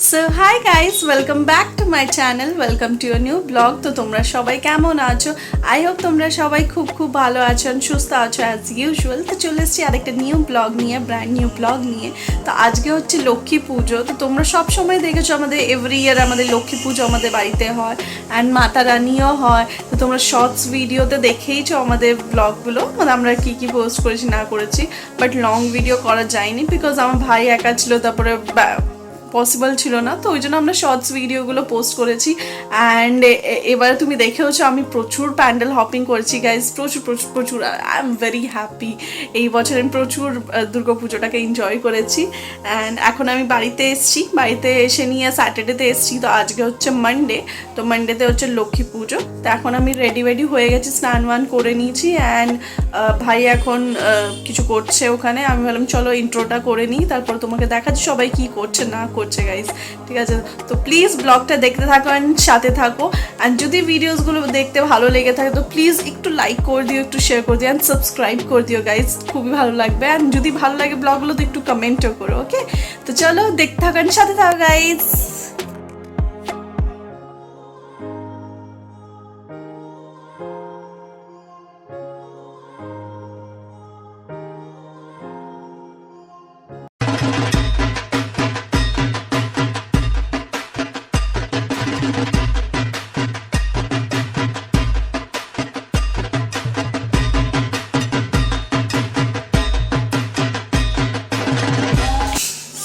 So hi guys, welcome back to my channel, welcome to your new blog. তো তোমরা সবাই কেমন আছো? আই হোপ তোমরা সবাই খুব খুব ভালো আছো, সুস্থ আছো অ্যাজ ইউজুয়াল। তো চলে এসেছি আরেকটা নিউ ব্লগ নিয়ে, ব্র্যান্ড নিউ ব্লগ নিয়ে। তো আজকে হচ্ছে লক্ষ্মী পুজো। তো তোমরা সব সময় দেখেছো আমাদের এভরি ইয়ার আমাদের লক্ষ্মী পুজো আমাদের বাড়িতে হয়, অ্যান্ড মাতা রানিও হয়। তো তোমরা শর্টস ভিডিওতে দেখেইছো আমাদের ব্লগগুলো, মানে আমরা কী কী পোস্ট করেছি না করেছি। বাট লং ভিডিও করা যায়নি বিকজ আমার ভাই একা ছিল, তারপরে পসিবল ছিল না, তো ওই জন্য আমরা শর্টস ভিডিওগুলো পোস্ট করেছি। অ্যান্ড এবারে তুমি দেখেওছো আমি প্রচুর প্যান্ডেল হপিং করেছি গাইজ, প্রচুর প্রচুর প্রচুর। I am very happy. এই বছর আমি প্রচুর দুর্গাপুজোটাকে এনজয় করেছি। অ্যান্ড এখন আমি বাড়িতে এসেছি, বাড়িতে এসে নিয়ে স্যাটারডেতে এসেছি। তো আজকে হচ্ছে মানডে, তো মানডেতে হচ্ছে লক্ষ্মী পুজো। তো এখন আমি রেডি হয়ে গেছি, স্নান ওয়ান করে নিয়েছি। অ্যান্ড ভাই এখন কিছু করছে ওখানে। আমি বললাম চলো ইন্ট্রোটা করে নিই, তারপর তোমাকে দেখাচ্ছি সবাই কী করছে না করছে গাইজ, ঠিক আছে? তো প্লিজ ব্লগটা দেখতে থাকো অ্যান্ড সাথে থাকো। অ্যান্ড যদি ভিডিওসগুলো দেখতে ভালো লেগে থাকে তো প্লিজ একটু লাইক করে দিও, একটু শেয়ার করে দিও অ্যান্ড সাবস্ক্রাইব করে দিও গাইজ, খুবই ভালো লাগবে। অ্যান্ড যদি ভালো লাগে ব্লগগুলো তো একটু কমেন্টও করো, ওকে? তো চলো দেখতে থাকো অ্যান্ড সাথে থাকো গাইজ।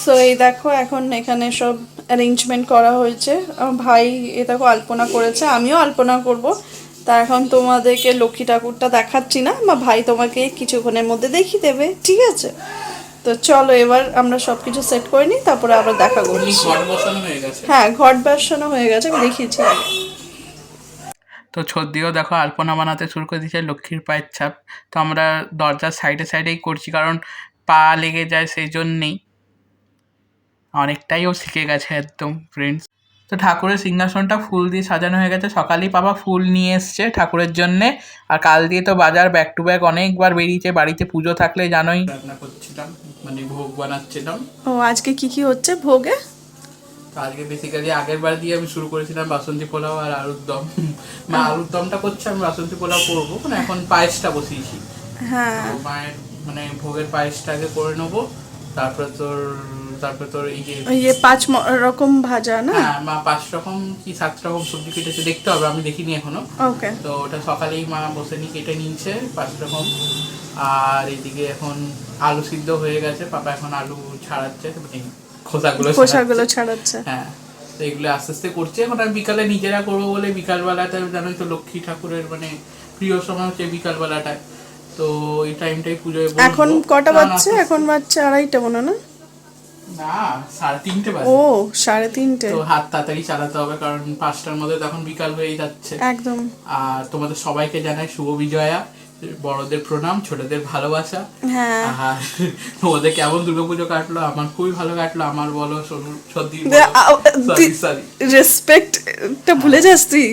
সো এই দেখো এখন এখানে সব অ্যারেঞ্জমেন্ট করা হয়েছে। আমার ভাই এ দেখো আলপনা করেছে, আমিও আলপনা করব। তা এখন তোমাদেরকে লক্ষ্মী ঠাকুরটা দেখাচ্ছি না, আমার ভাই তোমাকে কিছুক্ষণের মধ্যে দেখিয়ে দেবে, ঠিক আছে? তো চলো এবার আমরা সব কিছু সেট করে নিই, তারপরে আবার দেখা করছি। হ্যাঁ, ঘট বসানো হয়ে গেছে, আমি দেখিয়েছি আগে। তো ছদ্দিও দেখো আলপনা বানাতে শুরু করে দিয়েছে লক্ষ্মীর পায়ের ছাপ। তো আমরা দরজার সাইডে সাইডেই করছি, কারণ পা লেগে যায়, সেই জন্যেই। অনেকটাই ও শিখে গেছে একদম ফ্রেন্ডস। তো ঠাকুরের সিংহাসনটা ফুল দিয়ে সাজানো হয়ে গেছে, সকালেই বাবা ফুল নিয়ে এসছে ঠাকুরের জন্যে। আর কাল দিয়ে তো বাজার ব্যাক টু ব্যাক অনেকবার বেরিয়েছে, বাড়িতে পুজো থাকলে জানোই রান্না করছিলাম, মানে ভোগ বানাচ্ছিলাম। ও আজকে কি কি হচ্ছে ভোগে? তো আজকে বেসিক্যালি আগের বার দিয়ে আমি শুরু করেছিলাম বাসন্তী পোলাও আর আলুর দম। আলুর দমটা করছে, আমি বাসন্তী পোলাও করবো, মানে এখন পায়েসটা বসিয়েছি। হ্যাঁ, মায়ের মানে ভোগের পায়েসটা আগে করে নেবো, তারপরে তোর এই যে ওই যে পাঁচ রকম ভাজা না? হ্যাঁ, মা 5 রকম কি 7 রকম সবজি কেটেছে, দেখতে হবে, আমি দেখিনি এখনো। ওকে। তো ওটা সকালেই মা বসে নিয়ে কেটে নিয়েছে 5 রকম। আর এইদিকে এখন আলু সিদ্ধ হয়ে গেছে, পাপা এখন আলু ছাড়াচ্ছে, মানে খোসাগুলো ছাড়াচ্ছে। হ্যাঁ। তো এগুলো আস্তে আস্তে করছে। এখন আমি বিকালে নিজেরা করবো বলে, বিকালবেলাটা জানোই তো লক্ষ্মী ঠাকুরের মানে প্রিয় সময় হচ্ছে বিকালবেলাটায়। তো এই টাইমটাই পুজোয় বসবো। এখন কটা বাজছে? এখন বাজছে 2:30 মনে না? না, 3:30 বাজে। ও 3:30। তো হাত তাড়াতাড়ি চালাতে হবে, কারণ 5টার মধ্যে তখন বিকাল হয়ে যাচ্ছে। একদম। আর তোমাদের সবাইকে জানাই শুভ বিজয়া, বড়দের প্রণাম, ছোটদের ভালোবাসা। হ্যাঁ, আর তোমাদের কেমন দুর্গাপুজো কাটলো? আমার খুবই ভালো কাটলো। আমার বলো, সত্যি তুই সরি। রেসপেক্টটা ভুলে যাস তুই।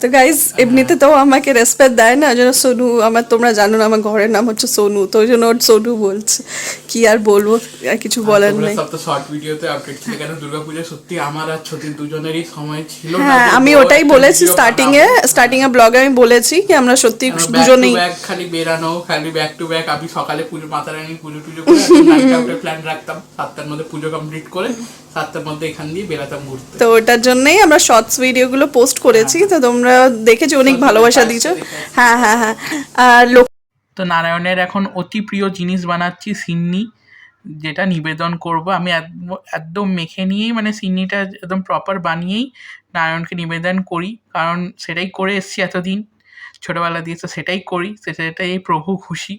তো গাইজ এমনিতে তো আমাকে রেসপেক্ট দেয় না, ওই জন্য সোনু, আমার তোমরা জানো না আমার ঘরের নাম হচ্ছে সোনু, তো ওই জন্য ওর সোনু বলছে। কি আর বলবো, আর কিছু বলার তোমরা নেই। সব তো শর্ট ভিডিওতে আপডেট ছিলে, কেন দুর্গাপুজো সত্যি আমার আর ছোটির দুজনেরই সময় ছিল না। হ্যাঁ, আমি ওটাই বলেছি স্টার্টিং এ ব্লগে আমি বলেছি কি আমরা সত্যি দুজনেই খালি বেরানো, খালি ব্যাক টু ব্যাক। আমি সকালে পুজো, মাতা রানীর পুজো টুজো করে নাইট আউটের প্ল্যান রাখতাম, 7টার মধ্যে পুজো কমপ্লিট করে 7টার মধ্যে এখান দিয়ে বেরাতাম ঘুরতে। তো ওটার জন্যই আমরা শর্টস ভিডিওগুলো পোস্ট করেছি। তো তোমরা দেখেছো, অনেক ভালোবাসা দিয়েছো। হ্যাঁ হ্যাঁ হ্যাঁ। আর তো নারায়ণের এখন অতি প্রিয় জিনিস বানাচ্ছি, সিন্নি, যেটা নিবেদন করব। আমি একদম মেখে নিয়েই, মানে সিন্নিটা একদম প্রপার বানিয়েই নারায়ণকে নিবেদন করি, কারণ সেটাই করে এসছি এতদিন ছোটোবেলা দিয়ে, তো সেটাই করি, সেটাই প্রভু খুশি।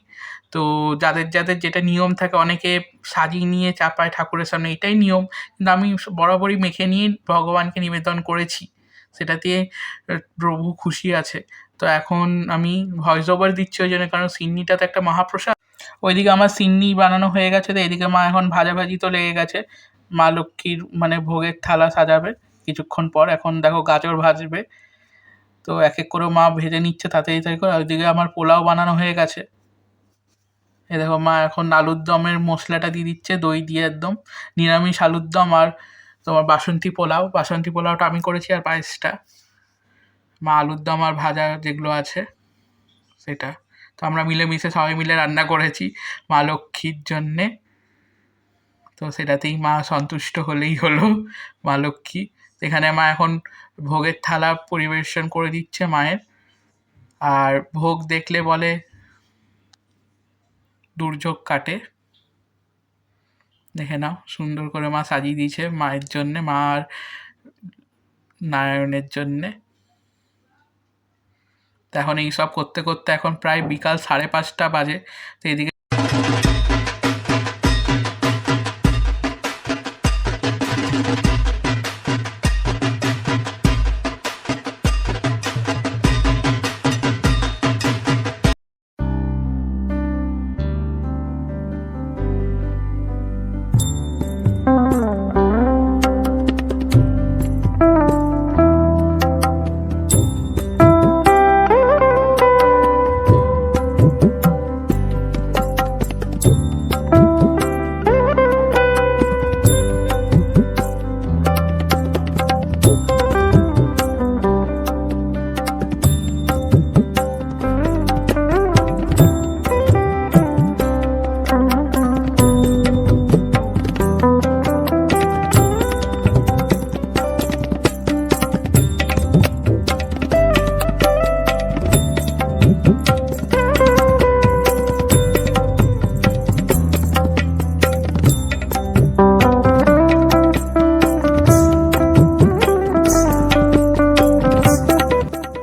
তো যাদের যাদের যেটা নিয়ম থাকে, অনেকে সাজিয়ে নিয়ে চাপায় ঠাকুরের সামনে, এটাই নিয়ম, কিন্তু আমি বরাবরই মেখে নিয়ে ভগবানকে নিবেদন করেছি, সেটা দিয়ে প্রভু খুশি আছে। তো এখন আমি ভয়েস ওভার দিচ্ছি ওই জন্য, কারণ সিন্নিটা তো একটা মহাপ্রসাদ। ওইদিকে আমার সিন্নি বানানো হয়ে গেছে, তো এদিকে মা এখন ভাজাভাজি তো লেগে গেছে। মা লক্ষ্মীর মানে ভোগের থালা সাজাবে কিছুক্ষণ পর। এখন দেখো গাজর ভাজবে, তো এক এক করে মা ভেজে নিচ্ছে তাড়াতাড়ি তাড়াতাড়ি করে। ওইদিকে আমার পোলাও বানানো হয়ে গেছে। এ দেখো মা এখন আলুর দমের মশলাটা দিয়ে দিচ্ছে, দই দিয়ে একদম নিরামিষ আলুর দম আর তোমার বাসন্তী পোলাওটা আমি করেছি, আর পায়েসটা মা আলুর দম আর ভাজা যেগুলো আছে সেটা। তো আমরা মিলেমিশে সবাই মিলে রান্না করেছি মা লক্ষ্মীর জন্যে। তো সেটাতেই মা সন্তুষ্ট হলেই হলো, মা লক্ষ্মী। এখানে মা এখন ভোগের থালা পরিবেশন করে দিচ্ছে মায়ের। আর ভোগ দেখলে বলে দুর্যোগ কাটে। দেখে নাও সুন্দর করে মা সাজিয়ে দিয়েছে মায়ের জন্যে, মা আর নারায়ণের জন্যে। তো এখন এইসব করতে করতে এখন প্রায় বিকাল 5:30 বাজে। তো এদিকে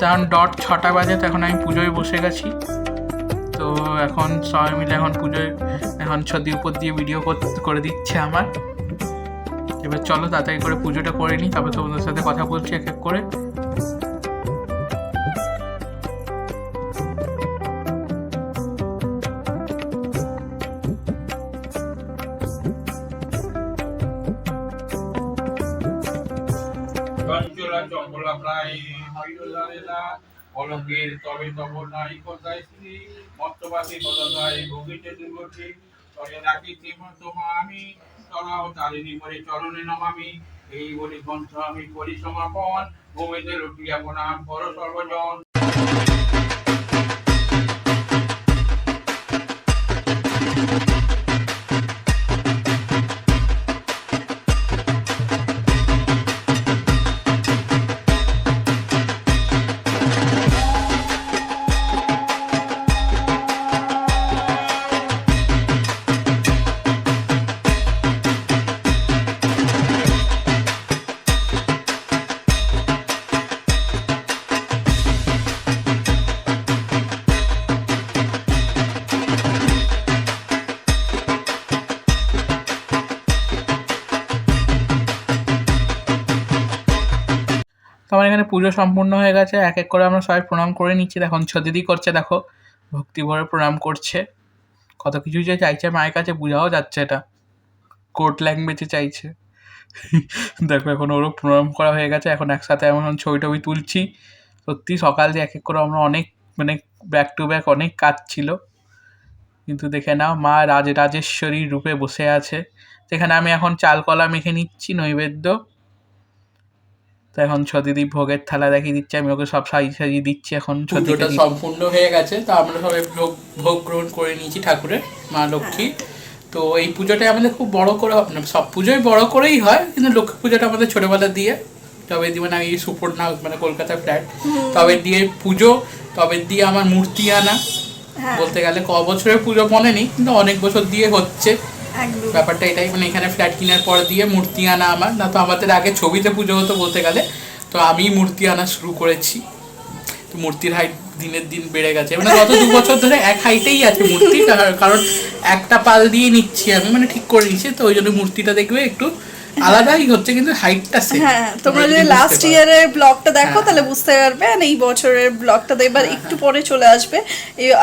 তখন ডট 6টা বাজে, তো এখন আমি পুজোয় বসে গেছি। তো এখন সবাই মিলে এখন পুজোয় এখন ছদির উপর দিয়ে ভিডিও করে দিচ্ছে আমার। এবার চলো তাড়াতাড়ি করে পুজোটা করে নিই, তারপর তোমাদের সাথে কথা বলছি এক এক করে। চঞ্চলা চম্পলা প্রায় হরিলালেলা অলঙ্কের তবে তব নাই কথায় শ্রী মত্তবাসী কথায় ভোগিতে দুর্গতি তবে রাখি শ্রীমন্ত আমি চলাও তারিণী মরে চরণে নমামি। এই বলি গ্রন্থ আমি করি সমাপন, গোবিন্দের উঠিয়া প্রণাম কর সর্বজন। আমার এখানে পুজো সম্পূর্ণ হয়ে গেছে, এক এক করে আমরা সবাই প্রণাম করে নিচ্ছি। এখন দিদি করছে, দেখো ভক্তি ভরে প্রণাম করছে, কত কিছু যে চাইছে মায়ের কাছে বোঝাও যাচ্ছে, এটা কোর্ট ল্যাঙ্গুয়েজে চাইছে। দেখো এখন ওরও প্রণাম করা হয়ে গেছে, এখন একসাথে এমন ছবি টবি তুলছি। সত্যি সকাল দিয়ে এক এক করে আমরা অনেক মানে ব্যাক টু ব্যাক অনেক কাজ ছিল, কিন্তু দেখে নাও মা রাজেশ্বরীর রূপে বসে আছে। সেখানে আমি এখন চাল কলা মেখে নিচ্ছি নৈবেদ্য। তো এখন ছদিদি ভোগের থালা দেখিয়ে দিচ্ছে, আমি ওকে সব সাজিয়ে দিচ্ছি। এখন পুজোটা সম্পূর্ণ হয়ে গেছে, তো আমরা সবাই ভোগ গ্রহণ করে নিয়েছি ঠাকুরের, মা লক্ষ্মী। তো এই পুজোটা আমাদের খুব বড় করে, সব পুজোই বড় করেই হয়, কিন্তু লক্ষ্মী পুজোটা আমাদের ছোটবেলা দিয়ে তবে দিয়ে মানে এই সুপর্ণা মানে কলকাতা ফ্ল্যাট তবে দিয়ে পুজো, তবে দিয়ে আমার মূর্তি আনা। বলতে গেলে ক বছরের পুজো মনে নেই, কিন্তু অনেক বছর দিয়ে হচ্ছে ব্যাপারটা এটাই। মানে এখানে ফ্ল্যাট কেনার পর দিয়ে মূর্তি আনা আমার, না তো আমাদের আগে ছবিতে পুজো হতো বলতে গেলে, তো আমি মূর্তি আনা শুরু করেছি। তো মূর্তির হাইট দিনের দিন বেড়ে গেছে, মানে গত 2 বছর ধরে এক হাইটেই আছে মূর্তি, কারণ একটা পাল দিয়ে নিচ্ছি আমি, মানে ঠিক করে নিচ্ছি, তো ওই জন্য মূর্তিটা দেখবে একটু আলাদাই হচ্ছে, কিন্তু হাইটটা সেম। হ্যাঁ, তোমরা যদি লাস্ট ইয়ারের ব্লগটা দেখো তাহলে বুঝতে পারবে, আর এই বছরের ব্লগটা দেখবার একটু পরে চলে আসবে।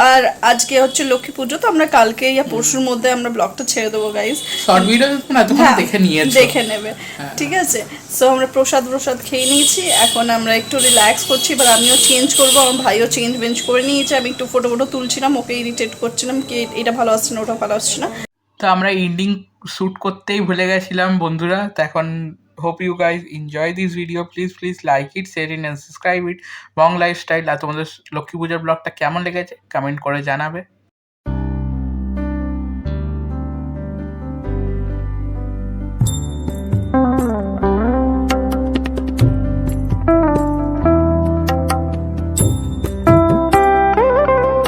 আর আজকে হচ্ছে লক্ষ্মী পুজো, তো আমরা কালকে ইয়া পরশুর মধ্যে আমরা ব্লগটা ছেড়ে দেবো গাইস। শর্ট ভিডিও না তোমরা দেখে নিয়েছো, দেখে নেবে, ঠিক আছে। সো আমরা প্রসাদ খেয়ে নিয়েছি, এখন আমরা একটু রিল্যাক্স করছি। এবার আমিও চেঞ্জ করবো, আমার ভাইও চেঞ্জ করে নিয়েছে। আমি একটু ফটো তুলছিলাম, ওকে ইরিটেট করছিলাম কি এটা ভালো আসছে না ওটা ভালো আসছে না। তো আমরা এন্ডিং শ্যুট করতেই ভুলে গেছিলাম বন্ধুরা। তো এখন hope you guys enjoy this video. Please like it, share it and subscribe it. Bong Lifestyle আর তোমাদের লক্ষ্মী পূজার ব্লগটা কেমন লেগেছে কমেন্ট করে জানাবে।